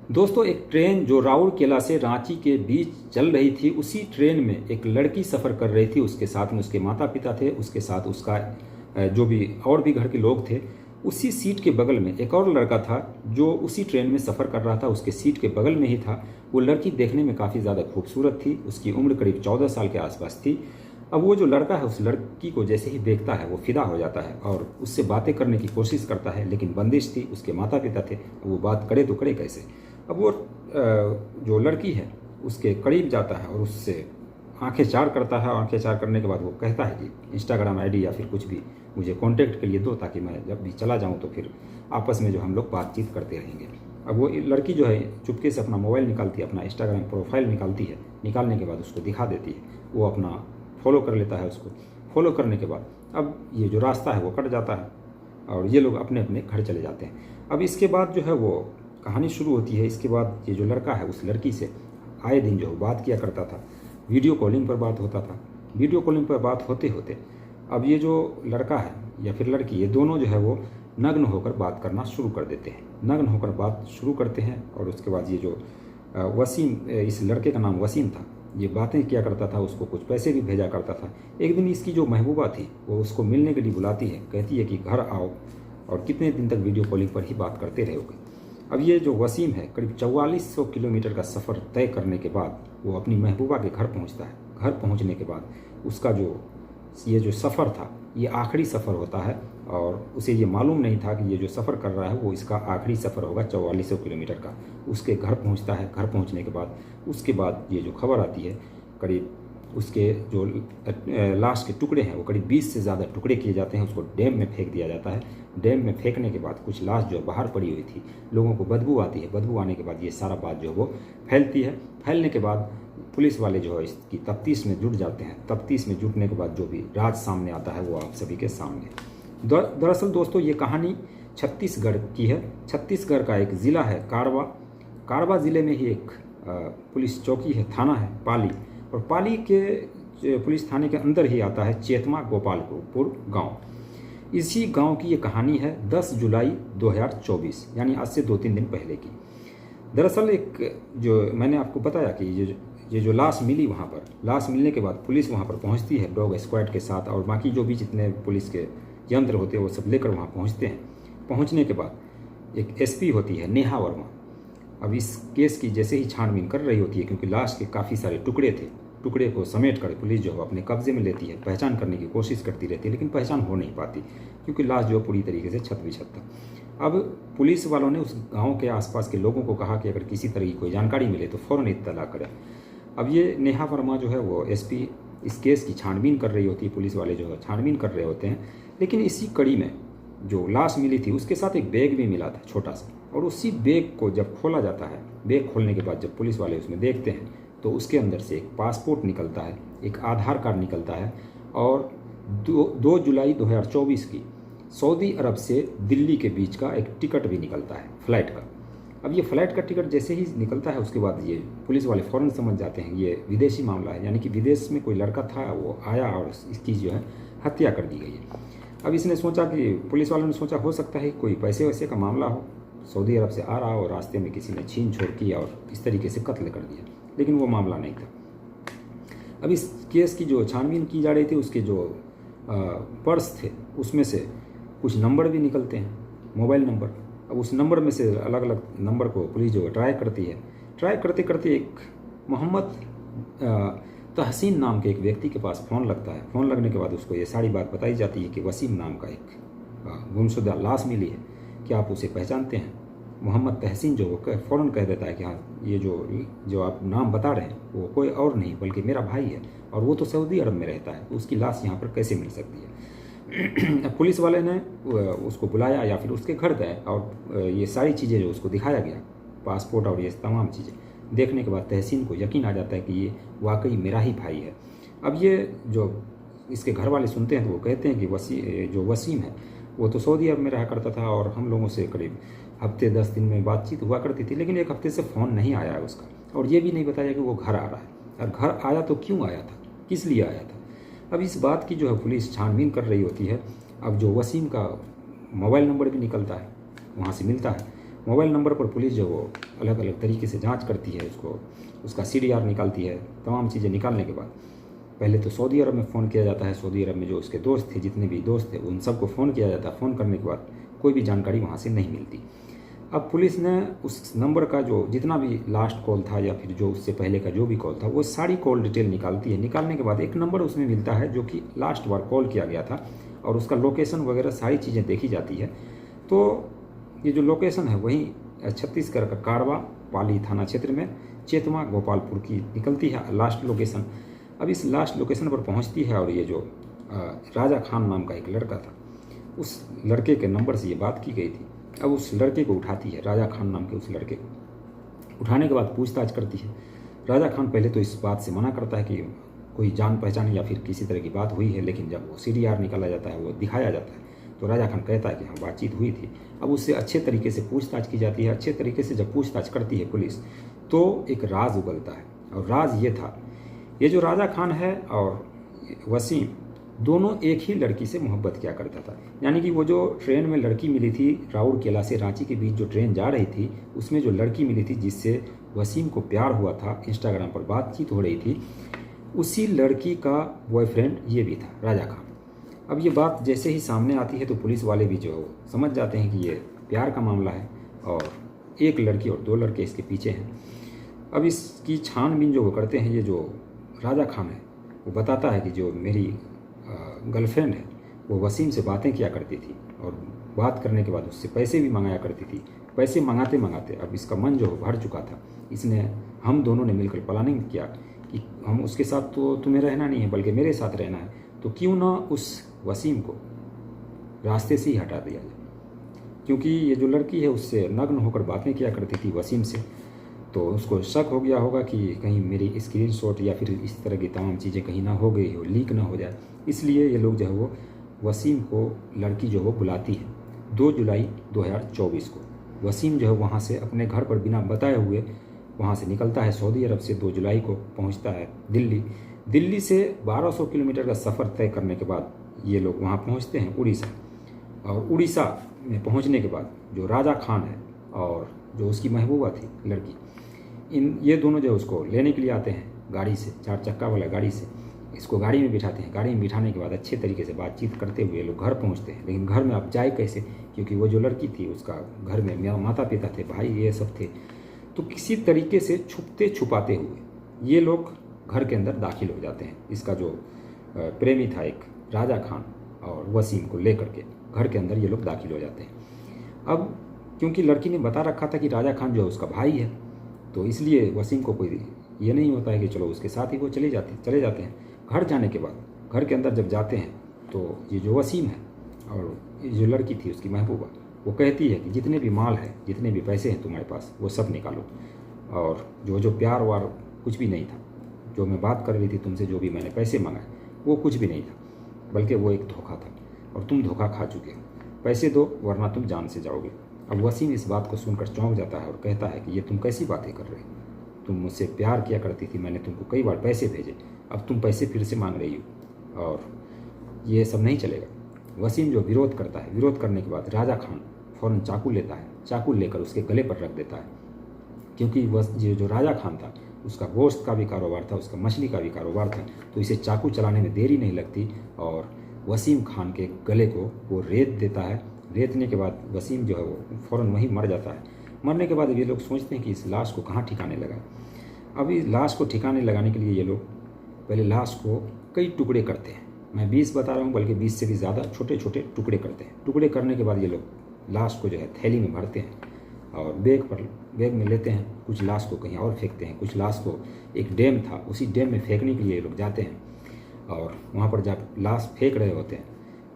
दोस्तों, एक ट्रेन जो राउरकेला से रांची के बीच चल रही थी, उसी ट्रेन में एक लड़की सफ़र कर रही थी। उसके साथ में उसके माता पिता थे, उसके साथ उसका जो भी और भी घर के लोग थे। उसी सीट के बगल में एक और लड़का था जो उसी ट्रेन में सफ़र कर रहा था, उसके सीट के बगल में ही था। वो लड़की देखने में काफ़ी ज़्यादा खूबसूरत थी, उसकी उम्र करीब 14 साल के आसपास थी। अब वो जो लड़का है उस लड़की को जैसे ही देखता है वो फिदा हो जाता है और उससे बातें करने की कोशिश करता है, लेकिन बंदिश थी, उसके माता पिता थे, वो बात करे तो करे कैसे। अब वो जो लड़की है उसके करीब जाता है और उससे आंखें चार करता है। आंखें चार करने के बाद वो कहता है कि इंस्टाग्राम आईडी या फिर कुछ भी मुझे कांटेक्ट के लिए दो, ताकि मैं जब भी चला जाऊं तो फिर आपस में जो हम लोग बातचीत करते रहेंगे। अब वो लड़की जो है चुपके से अपना मोबाइल निकालती है, अपना इंस्टाग्राम प्रोफाइल निकालती है। निकालने के बाद उसको दिखा देती है। वो अपना फॉलो कर लेता है उसको। फॉलो करने के बाद अब ये जो रास्ता है वो कट जाता है और ये लोग अपने अपने घर चले जाते हैं। अब इसके बाद जो है वो कहानी शुरू होती है। इसके बाद ये जो लड़का है उस लड़की से आए दिन जो बात किया करता था, वीडियो कॉलिंग पर बात होता था। वीडियो कॉलिंग पर बात होते होते अब ये जो लड़का है या फिर लड़की, ये दोनों जो है वो नग्न होकर बात करना शुरू कर देते हैं। नग्न होकर बात शुरू करते हैं और उसके बाद ये जो वसीम, इस लड़के का नाम वसीम था, ये बातें किया करता था, उसको कुछ पैसे भी भेजा करता था। एक दिन इसकी जो महबूबा थी वो उसको मिलने के लिए बुलाती है, कहती है कि घर आओ और कितने दिन तक वीडियो कॉलिंग पर ही बात करते रहोगे। अब ये जो वसीम है करीब 4400 किलोमीटर का सफ़र तय करने के बाद वो अपनी महबूबा के घर पहुंचता है। घर पहुंचने के बाद उसका ये जो सफ़र था ये आखिरी सफ़र होता है और उसे ये मालूम नहीं था कि ये जो सफ़र कर रहा है वो इसका आखिरी सफ़र होगा 4400 किलोमीटर का। उसके घर पहुंचता है। घर पहुंचने के बाद उसके बाद ये जो खबर आती है, करीब उसके जो लाश के टुकड़े हैं वो करीब 20 से ज़्यादा टुकड़े किए जाते हैं, उसको डैम में फेंक दिया जाता है। डैम में फेंकने के बाद कुछ लाश जो बाहर पड़ी हुई थी, लोगों को बदबू आती है। बदबू आने के बाद ये सारा बात जो है वो फैलती है। फैलने के बाद पुलिस वाले जो है इसकी तफ्तीश में जुट जाते हैं। तफ्तीश में जुटने के बाद जो भी राज सामने आता है वो आप सभी के सामने। दरअसल दोस्तों ये कहानी छत्तीसगढ़ की है। छत्तीसगढ़ का एक ज़िला है कारवा। कारवा ज़िले में ही एक पुलिस चौकी है, थाना है पाली, और पाली के पुलिस थाने के अंदर ही आता है चेतमा गोपालपुर गांव। इसी गांव की ये कहानी है 10 जुलाई 2024, यानी आज से 2-3 दिन पहले की। दरअसल एक जो मैंने आपको बताया कि ये जो लाश मिली, वहाँ पर लाश मिलने के बाद पुलिस वहाँ पर पहुँचती है डॉग स्क्वाड के साथ, और बाकी जो भी जितने पुलिस के यंत्र होते हैं वो सब लेकर वहाँ पहुँचते हैं। पहुँचने के बाद एक एसपी होती है नेहा वर्मा। अब इस केस की जैसे ही छानबीन कर रही होती है, क्योंकि लाश के काफ़ी सारे टुकड़े थे, टुकड़े को समेट कर पुलिस जो है अपने कब्जे में लेती है। पहचान करने की कोशिश करती रहती है, लेकिन पहचान हो नहीं पाती क्योंकि लाश जो पूरी तरीके से छत बिछत था। अब पुलिस वालों ने उस गांव के आसपास के लोगों को कहा कि अगर किसी तरह की कोई जानकारी मिले तो फ़ौरन इत्तला करें। अब ये नेहा वर्मा जो है वो एसपी इस केस की छानबीन कर रही होती है, पुलिस वाले जो है छानबीन कर रहे होते हैं। लेकिन इसी कड़ी में जो लाश मिली थी उसके साथ एक बैग भी मिला था छोटा सा, और उसी बैग को जब खोला जाता है, बैग खोलने के बाद जब पुलिस वाले उसमें देखते हैं तो उसके अंदर से एक पासपोर्ट निकलता है, एक आधार कार्ड निकलता है, और 2 जुलाई 2024 की सऊदी अरब से दिल्ली के बीच का एक टिकट भी निकलता है फ्लाइट का। अब ये फ्लाइट का टिकट जैसे ही निकलता है उसके बाद ये पुलिस वाले फ़ौरन समझ जाते हैं ये विदेशी मामला है, यानी कि विदेश में कोई लड़का था वो आया और इसकी जो है हत्या कर दी गई है। अब इसने सोचा कि पुलिस वालों ने सोचा हो सकता है कोई पैसे वैसे का मामला हो, सऊदी अरब से आ रहा हो और रास्ते में किसी ने छीन छोड़ किया और इस तरीके से कत्ल कर दिया, लेकिन वो मामला नहीं था। अब इस केस की जो छानबीन की जा रही थी, उसके जो पर्स थे उसमें से कुछ नंबर भी निकलते हैं, मोबाइल नंबर। अब उस नंबर में से अलग अलग नंबर को पुलिस जो ट्राई करती है। ट्राई करते करते एक मोहम्मद तहसीन नाम के एक व्यक्ति के पास फ़ोन लगता है। फ़ोन लगने के बाद उसको ये सारी बात बताई जाती है कि वसीम नाम का एक गुमशुदा लाश मिली है, क्या आप उसे पहचानते हैं। मोहम्मद तहसीन जो वो फ़ौरन कह देता है कि हाँ, ये जो आप नाम बता रहे हैं वो कोई और नहीं बल्कि मेरा भाई है, और वो तो सऊदी अरब में रहता है, तो उसकी लाश यहाँ पर कैसे मिल सकती है। पुलिस वाले ने उसको बुलाया या फिर उसके घर गए और ये सारी चीज़ें जो उसको दिखाया गया, पासपोर्ट और ये तमाम चीज़ें देखने के बाद तहसीन को यकीन आ जाता है कि ये वाकई मेरा ही भाई है। अब ये जो इसके घर वाले सुनते हैं तो वो कहते हैं कि जो वसीम है वो तो सऊदी अरब में रहा करता था और हम लोगों से करीब हफ्ते 10 दिन में बातचीत हुआ करती थी, लेकिन एक हफ्ते से फ़ोन नहीं आया है उसका, और ये भी नहीं बताया कि वो घर आ रहा है, और घर आया तो क्यों आया था, किस लिए आया था। अब इस बात की जो है पुलिस छानबीन कर रही होती है। अब जो वसीम का मोबाइल नंबर भी निकलता है, वहाँ से मिलता है, मोबाइल नंबर पर पुलिस जो वो अलग अलग तरीके से जांच करती है, उसका CDR निकालती है। तमाम चीज़ें निकालने के बाद पहले तो सऊदी अरब में फ़ोन किया जाता है। सऊदी अरब में जो उसके दोस्त थे, जितने भी दोस्त थे, उन सबको फ़ोन किया जाता है। फ़ोन करने के बाद कोई भी जानकारी वहाँ से नहीं मिलती। अब पुलिस ने उस नंबर का जो जितना भी लास्ट कॉल था या फिर जो उससे पहले का जो भी कॉल था, वो सारी कॉल डिटेल निकालती है। निकालने के बाद एक नंबर उसमें मिलता है जो कि लास्ट बार कॉल किया गया था, और उसका लोकेशन वगैरह सारी चीज़ें देखी जाती है। तो ये जो लोकेशन है वही छत्तीसगढ़ का कारवा पाली थाना क्षेत्र में चेतमा गोपालपुर की निकलती है लास्ट लोकेशन। अब इस लास्ट लोकेशन पर पहुंचती है, और ये जो राजा खान नाम का एक लड़का था, उस लड़के के नंबर से ये बात की गई थी। अब उस लड़के को उठाती है, राजा खान नाम के उस लड़के को उठाने के बाद पूछताछ करती है। राजा खान पहले तो इस बात से मना करता है कि कोई जान पहचान या फिर किसी तरह की बात हुई है, लेकिन जब वो CDR निकाला जाता है, वो दिखाया जाता है, तो राजा खान कहता है कि हाँ, बातचीत हुई थी। अब उससे अच्छे तरीके से पूछताछ की जाती है। अच्छे तरीके से जब पूछताछ करती है पुलिस, तो एक राज उगलता है, और राज ये था, ये जो राजा खान है और वसीम दोनों एक ही लड़की से मोहब्बत किया करता था। यानी कि वो जो ट्रेन में लड़की मिली थी, राउरकेला से रांची के बीच जो ट्रेन जा रही थी, उसमें जो लड़की मिली थी जिससे वसीम को प्यार हुआ था, इंस्टाग्राम पर बातचीत हो रही थी, उसी लड़की का बॉयफ्रेंड ये भी था, राजा खान। अब ये बात जैसे ही सामने आती है तो पुलिस वाले भी जो समझ जाते हैं कि ये प्यार का मामला है, और एक लड़की और 2 लड़के इसके पीछे हैं। अब इसकी छानबीन जो वो करते हैं, ये जो राजा खान है वो बताता है कि जो मेरी गर्लफ्रेंड है वो वसीम से बातें किया करती थी, और बात करने के बाद उससे पैसे भी मंगाया करती थी। पैसे मंगाते मंगाते अब इसका मन जो भर चुका था। हम दोनों ने मिलकर प्लानिंग किया कि हम उसके साथ तो तुम्हें रहना नहीं है, बल्कि मेरे साथ रहना है, तो क्यों ना उस वसीम को रास्ते से ही हटा दिया जाए। क्योंकि ये जो लड़की है उससे नग्न होकर बातें किया करती थी वसीम से, तो उसको शक हो गया होगा कि कहीं मेरी स्क्रीनशॉट या फिर इस तरह की तमाम चीज़ें कहीं ना हो गई हो, लीक ना हो जाए। इसलिए ये लोग जो है वो वसीम को, लड़की जो है वो बुलाती है 2 जुलाई 2024 को। वसीम जो है वहाँ से अपने घर पर बिना बताए हुए वहाँ से निकलता है। सऊदी अरब से 2 जुलाई को पहुँचता है दिल्ली। दिल्ली से 1200 किलोमीटर का सफ़र तय करने के बाद ये लोग वहाँ पहुँचते हैं उड़ीसा। और उड़ीसा में पहुँचने के बाद जो राजा खान है और जो उसकी महबूबा थी लड़की, ये दोनों जो उसको लेने के लिए आते हैं गाड़ी से, 4 चक्का वाला गाड़ी से। इसको गाड़ी में बिठाते हैं। गाड़ी में बिठाने के बाद अच्छे तरीके से बातचीत करते हुए लोग घर पहुंचते हैं। लेकिन घर में आप जाए कैसे, क्योंकि वो जो लड़की थी उसका घर में मेरा माता पिता थे, भाई ये सब थे। तो किसी तरीके से छुपते छुपाते हुए ये लोग घर के अंदर दाखिल हो जाते हैं। इसका जो प्रेमी था एक राजा खान, और वसीम को लेकर के घर के अंदर ये लोग दाखिल हो जाते हैं। अब क्योंकि लड़की ने बता रखा था कि राजा खान जो है उसका भाई है, तो इसलिए वसीम को कोई ये नहीं होता है कि चलो उसके साथ ही वो चले जाते हैं। घर जाने के बाद घर के अंदर जब जाते हैं तो ये जो वसीम है और ये जो लड़की थी उसकी महबूबा, वो कहती है कि जितने भी माल है, जितने भी पैसे हैं तुम्हारे पास, वो सब निकालो, और जो प्यार वार कुछ भी नहीं था, जो मैं बात कर रही थी तुमसे, जो भी मैंने पैसे मंगाए वो कुछ भी नहीं था, बल्कि वो एक धोखा था, और तुम धोखा खा चुके हो। पैसे दो वरना तुम जान से जाओगे। अब वसीम इस बात को सुनकर चौंक जाता है और कहता है कि ये तुम कैसी बातें कर रहे हो, तुम मुझसे प्यार किया करती थी, मैंने तुमको कई बार पैसे भेजे, अब तुम पैसे फिर से मांग रही हो, और ये सब नहीं चलेगा। वसीम जो विरोध करता है, विरोध करने के बाद राजा खान फ़ौरन चाकू लेता है, चाकू लेकर उसके गले पर रख देता है। क्योंकि ये जो राजा खान था उसका गोश्त का भी कारोबार था, उसका मछली का भी कारोबार था, तो इसे चाकू चलाने में देरी नहीं लगती, और वसीम खान के गले को वो रेत देता है। रेतने के बाद वसीम जो है वो फ़ौरन वहीं मर जाता है। मरने के बाद ये लोग सोचते हैं कि इस लाश को कहाँ ठिकाने लगा। अब इस लाश को ठिकाने लगाने के लिए ये लोग पहले लाश को कई टुकड़े करते हैं। मैं 20 बता रहा हूँ, बल्कि 20 से भी ज़्यादा छोटे छोटे टुकड़े करते हैं। टुकड़े करने के बाद ये लोग लाश को जो है थैली में भरते हैं और बैग में लेते हैं। कुछ लाश को कहीं और फेंकते हैं, कुछ लाश को एक डैम था उसी डैम में फेंकने के लिए ये लोग जाते हैं। और वहाँ पर जब लाश फेंक रहे होते हैं,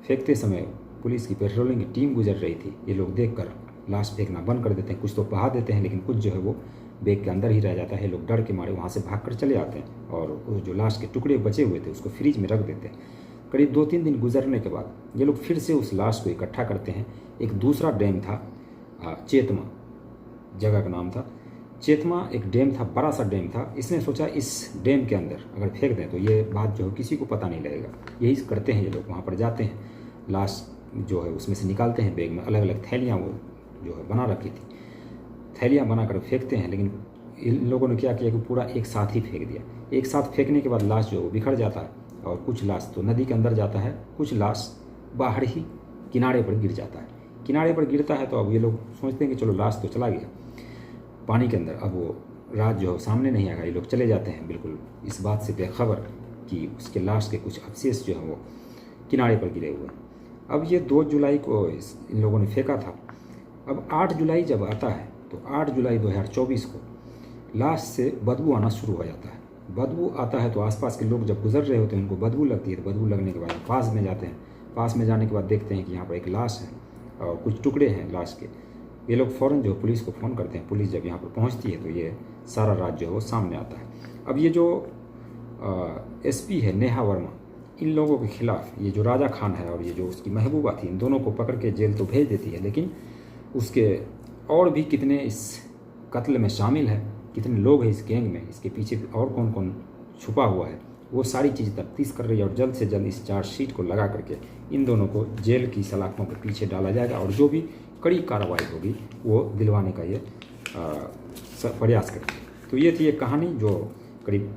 फेंकते समय पुलिस की पेट्रोलिंग की टीम गुजर रही थी। ये लोग देखकर लाश फेंकना बंद कर देते हैं। कुछ तो बहा देते हैं, लेकिन कुछ जो है वो बैग के अंदर ही रह जाता है। लोग डर के मारे वहाँ से भागकर चले आते हैं और वो जो लाश के टुकड़े बचे हुए थे उसको फ्रिज में रख देते हैं। करीब 2-3 दिन गुजरने के बाद ये लोग फिर से उस लाश को इकट्ठा करते हैं। एक दूसरा डैम था, चेतमा जगह का नाम था। चेतमा एक डैम था, बड़ा सा डैम था। इसने सोचा इस डैम के अंदर अगर फेंक दें तो ये बात जो है किसी को पता नहीं लगेगा। यही करते हैं ये लोग। वहाँ पर जाते हैं, लाश जो है उसमें से निकालते हैं, बैग में अलग अलग थैलियाँ वो जो है बना रखी थी। थैलियाँ बनाकर फेंकते हैं, लेकिन इन लोगों ने क्या किया कि पूरा एक साथ ही फेंक दिया। एक साथ फेंकने के बाद लाश जो बिखर जाता है, और कुछ लाश तो नदी के अंदर जाता है, कुछ लाश बाहर ही किनारे पर गिर जाता है। किनारे पर गिरता है तो अब ये लोग सोचते हैं कि चलो लाश तो चला गया पानी के अंदर, अब वो रात जो है सामने नहीं आएगा। ये लोग चले जाते हैं बिल्कुल इस बात से बेखबर कि उसके लाश के कुछ अवशेष जो है वो किनारे पर गिरे हुए हैं। अब ये 2 जुलाई को इन लोगों ने फेंका था। अब 8 जुलाई जब आता है तो 8 जुलाई 2024 को लाश से बदबू आना शुरू हो जाता है। बदबू आता है तो आसपास के लोग जब गुजर रहे होते हैं उनको बदबू लगती है, तो बदबू लगने के बाद पास में जाते हैं। पास में जाने के बाद देखते हैं कि यहाँ पर एक लाश है और कुछ टुकड़े हैं लाश के। ये लोग फ़ौरन जो पुलिस को फ़ोन करते हैं। पुलिस जब यहाँ पर पहुँचती है तो ये सारा राज जो है वो सामने आता है। अब ये जो SP है नेहा वर्मा, इन लोगों के खिलाफ ये जो राजा खान है और ये जो उसकी महबूबा थी, इन दोनों को पकड़ के जेल तो भेज देती है, लेकिन उसके और भी कितने इस कत्ल में शामिल है, कितने लोग हैं इस गैंग में, इसके पीछे और कौन कौन छुपा हुआ है, वो सारी चीज़ तफ्तीश कर रही है। और जल्द से जल्द इस चार्जशीट को लगा करके इन दोनों को जेल की सलाखों के पीछे डाला जाएगा और जो भी कड़ी कार्रवाई होगी वो दिलवाने का ये प्रयास करेंगे। तो ये थी एक कहानी जो करीब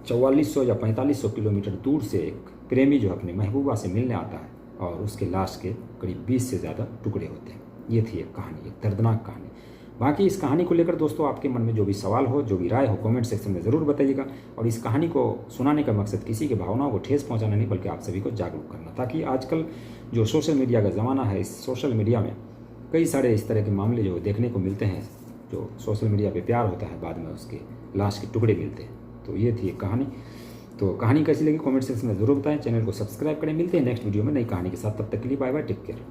4400 या 4500 किलोमीटर दूर से एक प्रेमी जो अपनी महबूबा से मिलने आता है और उसके लाश के करीब 20 से ज़्यादा टुकड़े होते हैं। ये थी एक कहानी, एक दर्दनाक कहानी। बाकी इस कहानी को लेकर दोस्तों आपके मन में जो भी सवाल हो, जो भी राय हो, कमेंट सेक्शन में ज़रूर बताइएगा। और इस कहानी को सुनाने का मकसद किसी की भावनाओं को ठेस पहुंचाना नहीं, बल्कि आप सभी को जागरूक करना, ताकि आजकल जो सोशल मीडिया का ज़माना है, इस सोशल मीडिया में कई सारे इस तरह के मामले जो देखने को मिलते हैं, जो सोशल मीडिया पे प्यार होता है, बाद में उसके लाश के टुकड़े मिलते हैं। तो ये थी एक कहानी। तो कहानी कैसी लगी कमेंट सेक्शन में ज़रूर बताएं। चैनल को सब्सक्राइब करें। मिलते हैं नेक्स्ट वीडियो में नई कहानी के साथ। तब तक के लिए बाय बाय, टेक केयर।